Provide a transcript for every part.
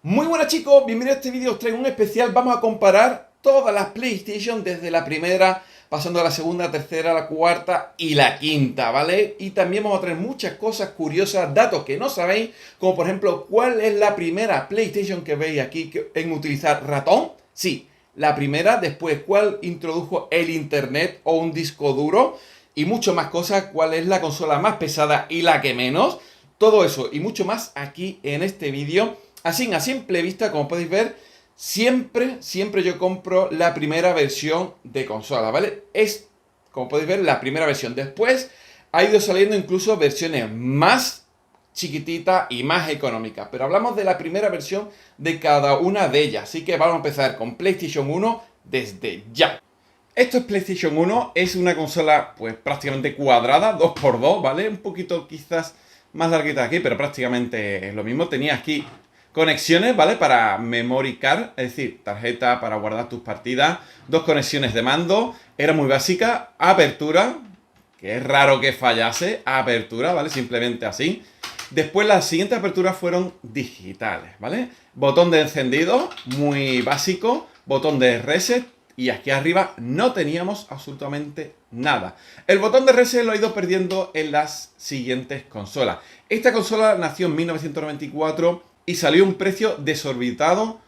Muy buenas chicos, bienvenidos a este vídeo. Os traigo un especial. Vamos a comparar todas las PlayStation desde la primera, pasando a la segunda, tercera, la cuarta y la quinta, ¿vale? Y también vamos a traer muchas cosas curiosas, datos que no sabéis, como por ejemplo, ¿cuál es la primera PlayStation que veis aquí en utilizar ratón? Sí, la primera. Después, ¿cuál introdujo el internet o un disco duro? Y mucho más cosas. ¿Cuál es la consola más pesada y la que menos? Todo eso y mucho más aquí en este vídeo. Así, a simple vista, como podéis ver, siempre yo compro la primera versión de consola, ¿vale? Es, como podéis ver, la primera versión. Después ha ido saliendo incluso versiones más chiquititas y más económicas. Pero hablamos de la primera versión de cada una de ellas. Así que vamos a empezar con PlayStation 1 desde ya. Esto es PlayStation 1, es una consola pues prácticamente cuadrada, 2x2, ¿vale? Un poquito quizás más larguita aquí, pero prácticamente es lo mismo. Tenía aquí conexiones, ¿vale? Para memory card, es decir, tarjeta para guardar tus partidas. Dos conexiones de mando, era muy básica. Apertura, que es raro que fallase. Apertura, ¿vale? Simplemente así. Después las siguientes aperturas fueron digitales, ¿vale? Botón de encendido, muy básico. Botón de reset. Y aquí arriba no teníamos absolutamente nada. El botón de reset lo he ido perdiendo en las siguientes consolas. Esta consola nació en 1994 y salió a un precio desorbitado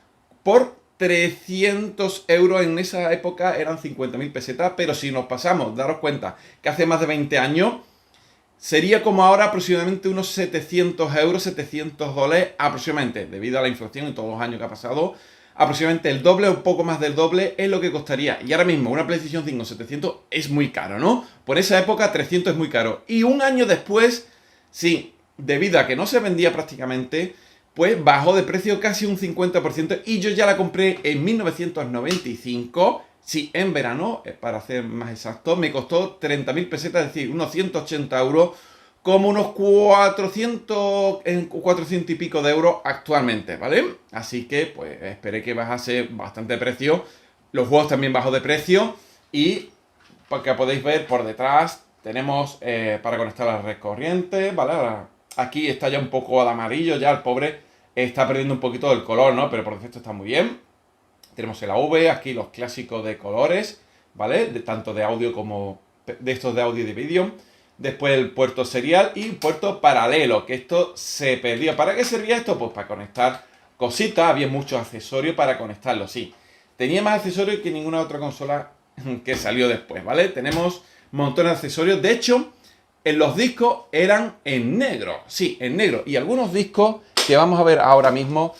por 300 euros. En esa época eran 50.000 pesetas, pero si nos pasamos, daros cuenta que hace más de 20 años, sería como ahora aproximadamente unos 700 euros, 700 dólares aproximadamente, debido a la inflación y todos los años que ha pasado. Aproximadamente el doble o un poco más del doble es lo que costaría. Y ahora mismo una PlayStation 5 700 es muy caro, ¿no? Por esa época 300 es muy caro. Y un año después, sí, debido a que no se vendía prácticamente, pues bajó de precio casi un 50%. Y yo ya la compré en 1995. Sí, en verano, para ser más exacto, me costó 30.000 pesetas, es decir, unos 180 euros, como unos 400 y pico de euros actualmente, ¿vale? Así que, pues, esperé que bajase bastante de precio. Los juegos también bajó de precio. Y, porque podéis ver por detrás, tenemos para conectar la red corriente, ¿vale? Ahora, aquí está ya un poco de amarillo, ya el pobre está perdiendo un poquito del color, ¿no? Pero por defecto está muy bien. Tenemos el AV, aquí los clásicos de colores, ¿vale? Tanto de audio como de estos de audio y de vídeo. Después el puerto serial y puerto paralelo, que esto se perdió. ¿Para qué servía esto? Pues para conectar cositas, había muchos accesorios para conectarlo, sí. Tenía más accesorios que ninguna otra consola que salió después, ¿vale? Tenemos montones de accesorios. De hecho, en los discos eran en negro, sí, en negro. Y algunos discos que vamos a ver ahora mismo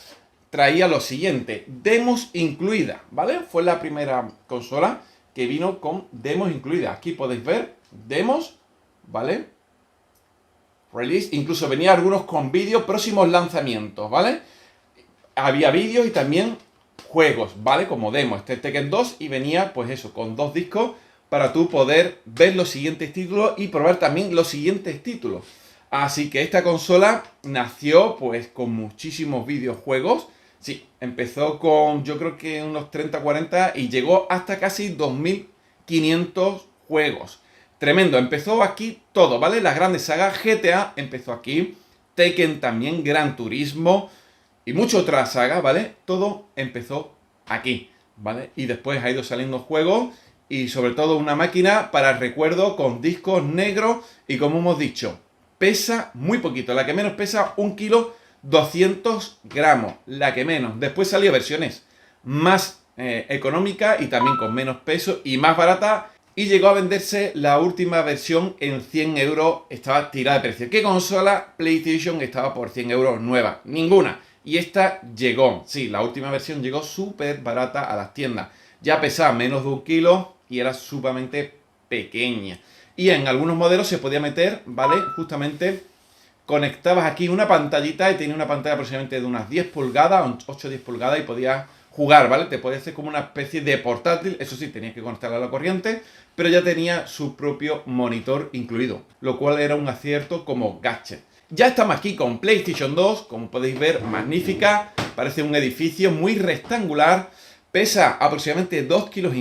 traía lo siguiente, demos incluidas, ¿vale? Fue la primera consola que vino con demos incluidas. Aquí podéis ver demos, ¿vale? Release, incluso venía algunos con vídeos, próximos lanzamientos, ¿vale? Había vídeos y también juegos, ¿vale? Como demo, este Tekken 2 y venía, pues eso, con dos discos para tú poder ver los siguientes títulos y probar también los siguientes títulos. Así que esta consola nació pues con muchísimos videojuegos. Sí, empezó con yo creo que unos 30, 40 y llegó hasta casi 2500 juegos. Tremendo, empezó aquí todo, ¿vale? Las grandes sagas, GTA empezó aquí, Tekken también, Gran Turismo y muchas otras sagas, ¿vale? Todo empezó aquí, ¿vale? Y después ha ido saliendo juegos y sobre todo una máquina para el recuerdo con discos negros y como hemos dicho, pesa muy poquito, la que menos pesa 1 kilo 200 gramos, la que menos. Después salió versiones más económicas y también con menos peso y más barata. Y llegó a venderse la última versión en 100 euros, estaba tirada de precio. ¿Qué consola PlayStation estaba por 100 euros nueva? Ninguna. Y esta llegó, sí, la última versión llegó súper barata a las tiendas. Ya pesaba menos de 1 kilo y era sumamente pequeña. Y en algunos modelos se podía meter, ¿vale? Justamente conectabas aquí una pantallita y tenía una pantalla aproximadamente de unas 10 pulgadas, 8 o 10 pulgadas y podías jugar, ¿vale? Te podía hacer como una especie de portátil, eso sí, tenías que conectarla a la corriente, pero ya tenía su propio monitor incluido, lo cual era un acierto como gadget. Ya estamos aquí con PlayStation 2, como podéis ver, magnífica, parece un edificio muy rectangular, pesa aproximadamente 2,5 kilos,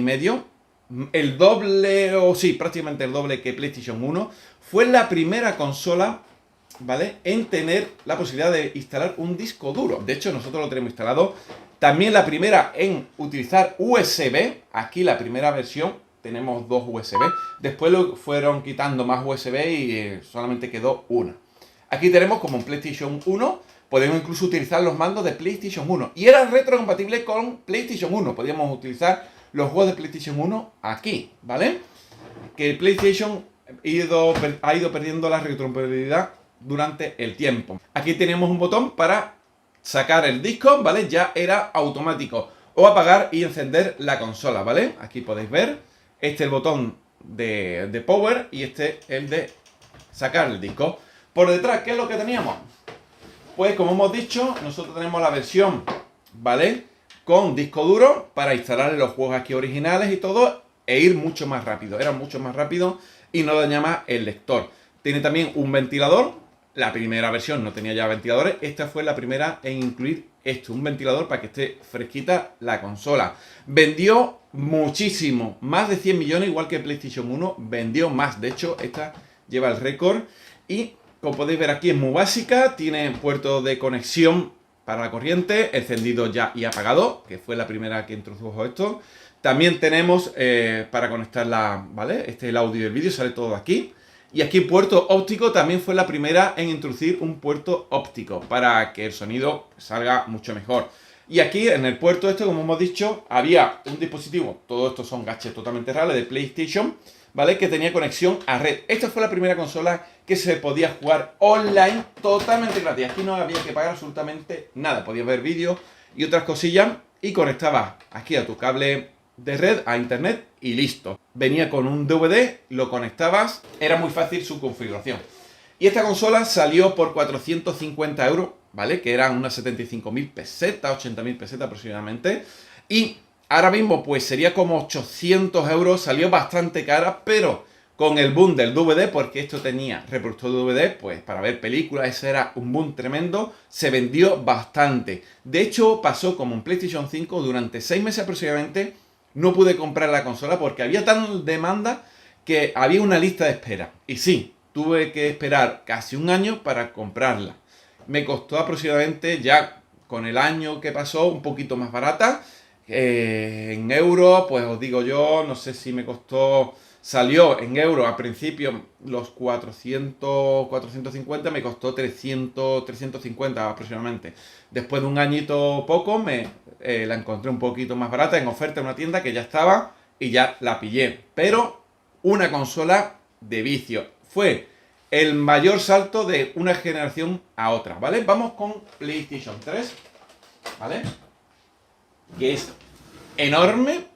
el doble, o sí, prácticamente el doble que PlayStation 1, fue la primera consola ¿vale? En tener la posibilidad de instalar un disco duro. De hecho, nosotros lo tenemos instalado. También la primera en utilizar USB. Aquí la primera versión tenemos 2 USB. Después lo fueron quitando más USB y solamente quedó una. Aquí tenemos como un PlayStation 1. Podemos incluso utilizar los mandos de PlayStation 1. Y era retrocompatible con PlayStation 1. Podíamos utilizar los juegos de PlayStation 1 aquí, ¿vale? Que el PlayStation ha ido perdiendo la retrocompatibilidad durante el tiempo. Aquí tenemos un botón para sacar el disco, ¿vale? Ya era automático. O apagar y encender la consola, ¿vale? Aquí podéis ver. Este es el botón de power y este el de sacar el disco. Por detrás, ¿qué es lo que teníamos? Pues como hemos dicho, nosotros tenemos la versión, ¿vale? Con disco duro para instalar los juegos aquí originales y todo e ir mucho más rápido. Era mucho más rápido y no daña más el lector. Tiene también un ventilador. La primera versión no tenía ya ventiladores. Esta fue la primera en incluir esto, un ventilador para que esté fresquita la consola. Vendió muchísimo, más de 100 millones, igual que PlayStation 1. Vendió más, de hecho, esta lleva el récord. Y como podéis ver aquí es muy básica. Tiene puerto de conexión para la corriente, encendido ya y apagado, que fue la primera que introdujo esto. También tenemos para conectarla, ¿vale? Este es el audio y el vídeo, sale todo aquí. Y aquí puerto óptico, también fue la primera en introducir un puerto óptico para que el sonido salga mucho mejor. Y aquí en el puerto este, como hemos dicho, había un dispositivo, todo esto son gadgets totalmente reales de PlayStation, ¿vale? Que tenía conexión a red. Esta fue la primera consola que se podía jugar online totalmente gratis. Aquí no había que pagar absolutamente nada. Podías ver vídeos y otras cosillas y conectabas aquí a tu cable de red a internet y listo. Venía con un DVD, lo conectabas, era muy fácil su configuración. Y esta consola salió por 450 euros, ¿vale? Que eran unas 75.000 pesetas, 80.000 pesetas aproximadamente. Y ahora mismo pues sería como 800 euros, salió bastante cara, pero con el boom del DVD, porque esto tenía reproductor de DVD, pues para ver películas, ese era un boom tremendo, se vendió bastante. De hecho, pasó como en PlayStation 5 durante 6 meses aproximadamente. No pude comprar la consola porque había tan demanda que había una lista de espera. Y sí, tuve que esperar casi un año para comprarla. Me costó aproximadamente, ya con el año que pasó, un poquito más barata. En euros, pues os digo yo, no sé si me costó... Salió en euros al principio los 450, me costó 350 aproximadamente. Después de un añito poco la encontré un poquito más barata en oferta en una tienda que ya estaba y ya la pillé. Pero una consola de vicio. Fue el mayor salto de una generación a otra, ¿vale? Vamos con PlayStation 3, ¿vale? Que es enorme.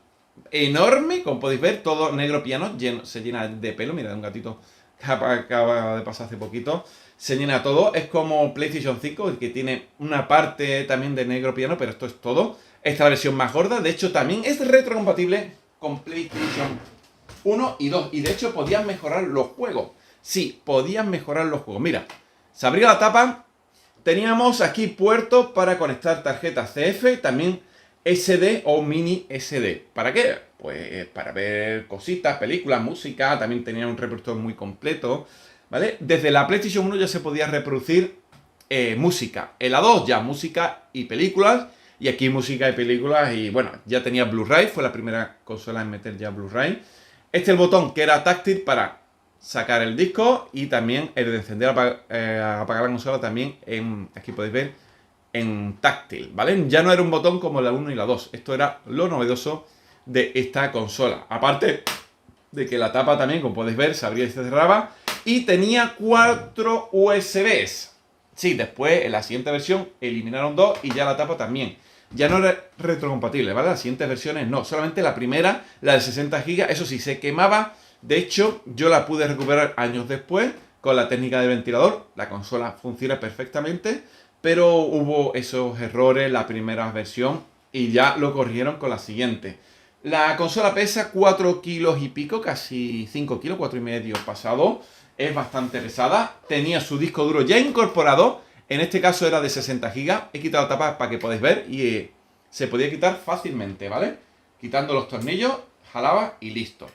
Enorme, como podéis ver, todo negro piano, se llena de pelo. Mirad, un gatito que acaba de pasar hace poquito. Se llena todo, es como PlayStation 5, que tiene una parte también de negro piano, pero esto es todo. Esta es la versión más gorda, de hecho también es retrocompatible con PlayStation 1 y 2. Y de hecho podían mejorar los juegos. Sí, podían mejorar los juegos. Mira, se abría la tapa, teníamos aquí puertos para conectar tarjetas CF, también SD o mini SD. ¿Para qué? Pues para ver cositas, películas, música. También tenía un reproductor muy completo, ¿vale? Desde la PlayStation 1 ya se podía reproducir música. En la 2 ya música y películas. Y aquí música y películas. Y bueno, ya tenía Blu-ray. Fue la primera consola en meter ya Blu-ray. Este es el botón que era táctil para sacar el disco. Y también el de encender apagar la consola también. Aquí podéis ver en táctil, ¿vale? Ya no era un botón como la 1 y la 2. Esto era lo novedoso de esta consola. Aparte de que la tapa también, como podéis ver, se abría y se cerraba. Y tenía 4 USBs. Sí, después en la siguiente versión eliminaron 2 y ya la tapa también. Ya no era retrocompatible, ¿vale? Las siguientes versiones no. Solamente la primera, la de 60 GB, eso sí, se quemaba. De hecho, yo la pude recuperar años después con la técnica de ventilador. La consola funciona perfectamente. Pero hubo esos errores la primera versión y ya lo corrigieron con la siguiente. La consola pesa 4 kilos y pico, casi 5 kilos, 4 y medio pasado. Es bastante pesada. Tenía su disco duro ya incorporado. En este caso era de 60 GB. He quitado la tapa para que podáis ver y se podía quitar fácilmente, ¿vale? Quitando los tornillos, jalaba y listo.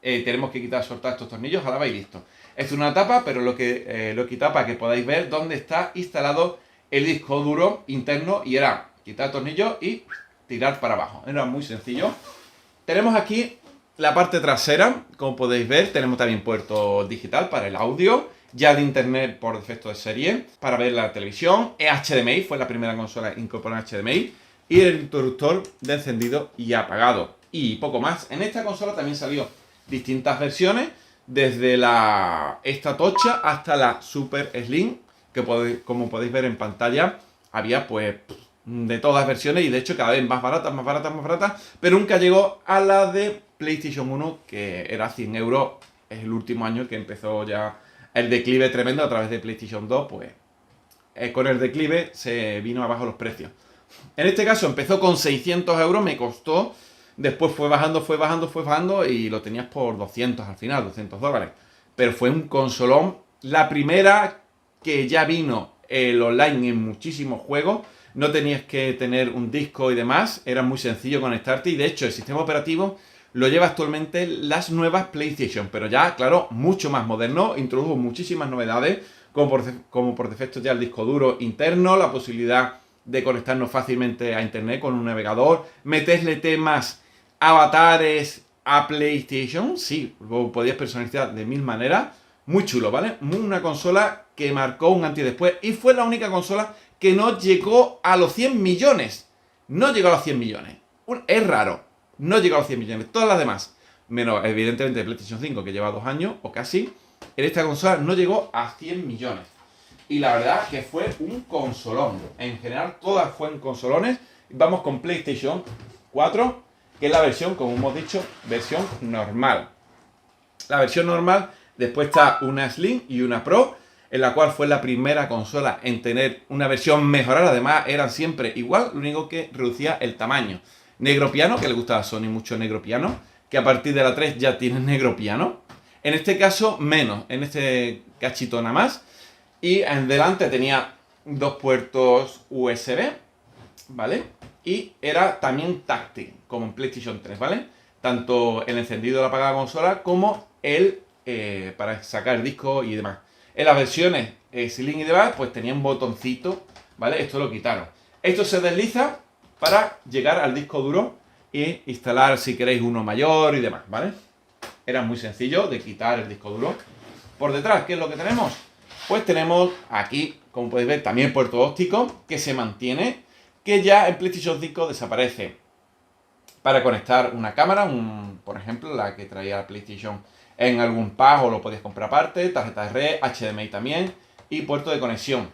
Tenemos que soltar estos tornillos, jalaba y listo. Esto es una tapa, pero lo he quitado para que podáis ver dónde está instalado el disco duro interno y era quitar el tornillo y tirar para abajo. Era muy sencillo. Tenemos aquí la parte trasera, como podéis ver, tenemos también puerto digital para el audio, ya de internet por defecto de serie, para ver la televisión, HDMI, fue la primera consola incorporada HDMI, y el interruptor de encendido y apagado, y poco más. En esta consola también salió distintas versiones, desde esta tocha hasta la Super Slim, que como podéis ver en pantalla, había pues de todas versiones y de hecho cada vez más baratas, más baratas, más baratas, pero nunca llegó a la de PlayStation 1, que era 100 euros. Es el último año que empezó ya el declive tremendo a través de PlayStation 2, pues con el declive se vino abajo los precios. En este caso empezó con 600 euros, me costó, después fue bajando y lo tenías por 200 al final, 200 dólares. Pero fue un consolón, la primera que ya vino el online en muchísimos juegos. No tenías que tener un disco y demás, era muy sencillo conectarte y de hecho el sistema operativo lo lleva actualmente las nuevas PlayStation, pero ya, claro, mucho más moderno, introdujo muchísimas novedades, como por defecto ya el disco duro interno, la posibilidad de conectarnos fácilmente a internet con un navegador, meterle temas, avatares a PlayStation, sí, lo podías personalizar de mil maneras, muy chulo, ¿vale? Una consola que marcó un antes y después y fue la única consola que no llegó a los 100 millones. No llegó a los 100 millones. Es raro. No llegó a los 100 millones. Todas las demás, menos evidentemente PlayStation 5, que lleva 2 años o casi, en esta consola no llegó a 100 millones. Y la verdad que fue un consolón. En general, todas fueron consolones. Vamos con PlayStation 4, que es la versión, como hemos dicho, versión normal. La versión normal, después está una Slim y una Pro, en la cual fue la primera consola en tener una versión mejorada. Además, eran siempre igual, lo único que reducía el tamaño. Negro piano, que le gusta a Sony mucho negro piano, que a partir de la 3 ya tiene negro piano. En este caso, menos, en este cachito nada más. Y en delante tenía 2 puertos USB, ¿vale? Y era también táctil, como en PlayStation 3, ¿vale? Tanto el encendido de la apagada consola como el para sacar el disco y demás. En las versiones Slim y demás, pues tenía un botoncito, ¿vale? Esto lo quitaron. Esto se desliza para llegar al disco duro e instalar, si queréis, uno mayor y demás, ¿vale? Era muy sencillo de quitar el disco duro. Por detrás, ¿qué es lo que tenemos? Pues tenemos aquí, como podéis ver, también puerto óptico, que se mantiene, que ya en PlayStation 5 desaparece. Para conectar una cámara, por ejemplo, la que traía la PlayStation en algún pack o lo podías comprar aparte, tarjeta de red, HDMI también y puerto de conexión.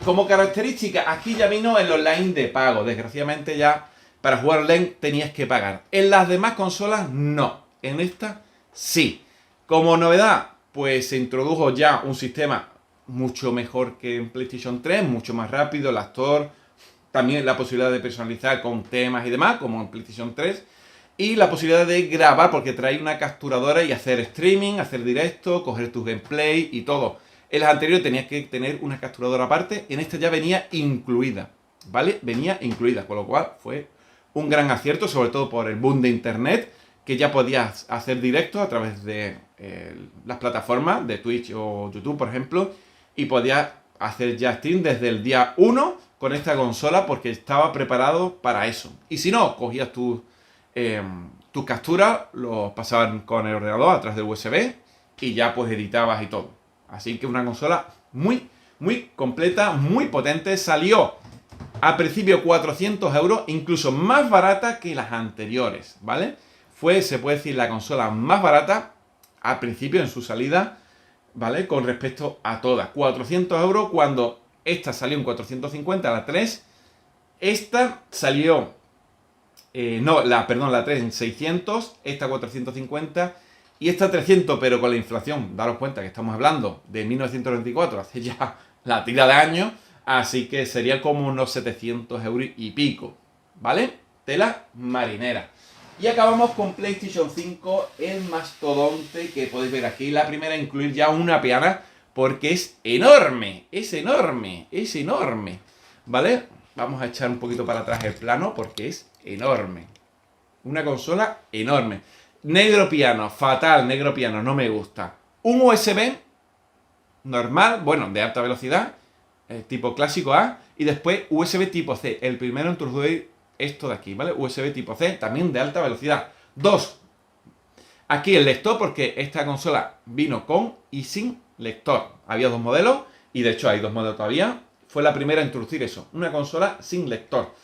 Como característica, aquí ya vino el online de pago. Desgraciadamente ya para jugar online tenías que pagar. En las demás consolas no. En esta sí. Como novedad, pues se introdujo ya un sistema mucho mejor que en PlayStation 3, mucho más rápido, el actor, también la posibilidad de personalizar con temas y demás, como en PlayStation 3, y la posibilidad de grabar, porque trae una capturadora y hacer streaming, hacer directo, coger tus gameplay y todo. En las anteriores tenías que tener una capturadora aparte, en esta ya venía incluida, ¿vale? Venía incluida, con lo cual fue un gran acierto, sobre todo por el boom de internet, que ya podías hacer directo a través de las plataformas de Twitch o YouTube, por ejemplo, y podías hacer ya stream desde el día 1 con esta consola porque estaba preparado para eso. Y si no, cogías tus capturas, los pasaban con el ordenador a través del USB y ya pues editabas y todo. Así que una consola muy, muy completa, muy potente. Salió a principio 400 euros, incluso más barata que las anteriores, ¿vale? Fue, se puede decir, la consola más barata al principio en su salida, ¿vale? Con respecto a todas. 400 euros cuando esta salió en 450, la 3. Esta salió, la 3 en 600, esta 450 y esta 300, pero con la inflación, daros cuenta que estamos hablando de 1994, hace ya la tira de años, así que sería como unos 700 euros y pico, ¿vale? Tela marinera. Y acabamos con PlayStation 5, el mastodonte que podéis ver aquí. La primera incluir ya una piana porque es enorme, es enorme, es enorme, ¿vale? Vamos a echar un poquito para atrás el plano porque es enorme. Una consola enorme. Negro piano, fatal, negro piano, no me gusta. un USB normal, bueno, de alta velocidad, tipo clásico A, y después USB tipo C. El primero en introducir esto de aquí, ¿vale? USB tipo C, también de alta velocidad. 2. Aquí el lector, porque esta consola vino con y sin lector. Había 2 modelos, y de hecho hay 2 modelos todavía. Fue la primera a introducir eso, una consola sin lector.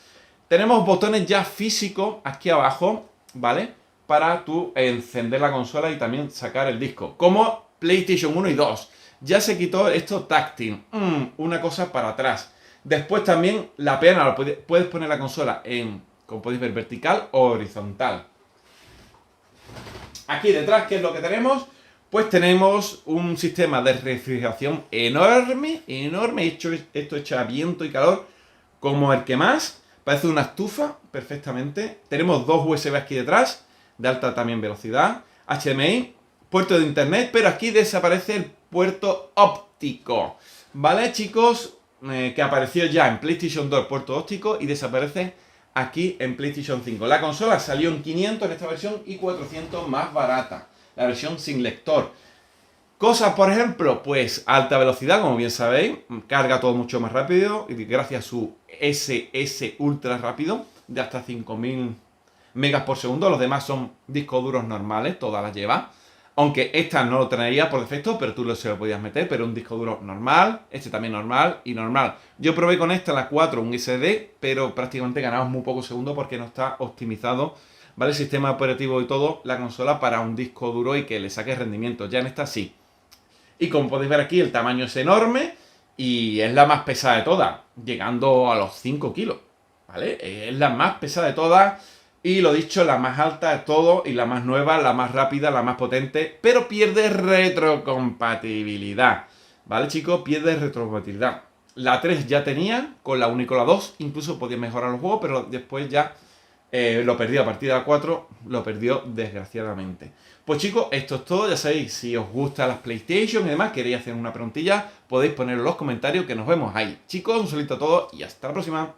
Tenemos botones ya físicos aquí abajo, ¿vale? Para tú encender la consola y también sacar el disco. Como PlayStation 1 y 2. Ya se quitó esto táctil. Una cosa para atrás. Después también la pena, puedes poner la consola en, como podéis ver, vertical o horizontal. Aquí detrás, ¿qué es lo que tenemos? Pues tenemos un sistema de refrigeración enorme, enorme. Esto echa viento y calor como el que más. Parece una estufa, perfectamente. Tenemos 2 USB aquí detrás, de alta también velocidad. HDMI, puerto de internet, pero aquí desaparece el puerto óptico. ¿Vale, chicos? Que apareció ya en PlayStation 2 puerto óptico y desaparece aquí en PlayStation 5. La consola salió en 500 en esta versión y 400 más barata. La versión sin lector. Cosas, por ejemplo, pues alta velocidad, como bien sabéis, carga todo mucho más rápido y gracias a su SS ultra rápido de hasta 5000 megas por segundo. Los demás son discos duros normales, todas las lleva. Aunque esta no lo traería por defecto, pero tú se lo podías meter, pero un disco duro normal, este también normal y normal. Yo probé con esta, la 4, un SD, pero prácticamente ganamos muy pocos segundos porque no está optimizado, ¿vale? El sistema operativo y todo, la consola para un disco duro y que le saque rendimiento. Ya en esta sí. Y como podéis ver aquí, el tamaño es enorme y es la más pesada de todas, llegando a los 5 kilos, ¿vale? Es la más pesada de todas. Y lo dicho, la más alta de todo y la más nueva, la más rápida, la más potente, pero pierde retrocompatibilidad. ¿Vale, chicos? Pierde retrocompatibilidad. La 3 ya tenía, con la 1 y con la 2 incluso podía mejorar los juegos, pero después ya lo perdió. A partir de la 4 lo perdió desgraciadamente. Pues chicos, esto es todo. Ya sabéis, si os gustan las PlayStation y demás, queréis hacer una preguntilla, podéis ponerlo en los comentarios que nos vemos ahí. Chicos, un saludito a todos y hasta la próxima.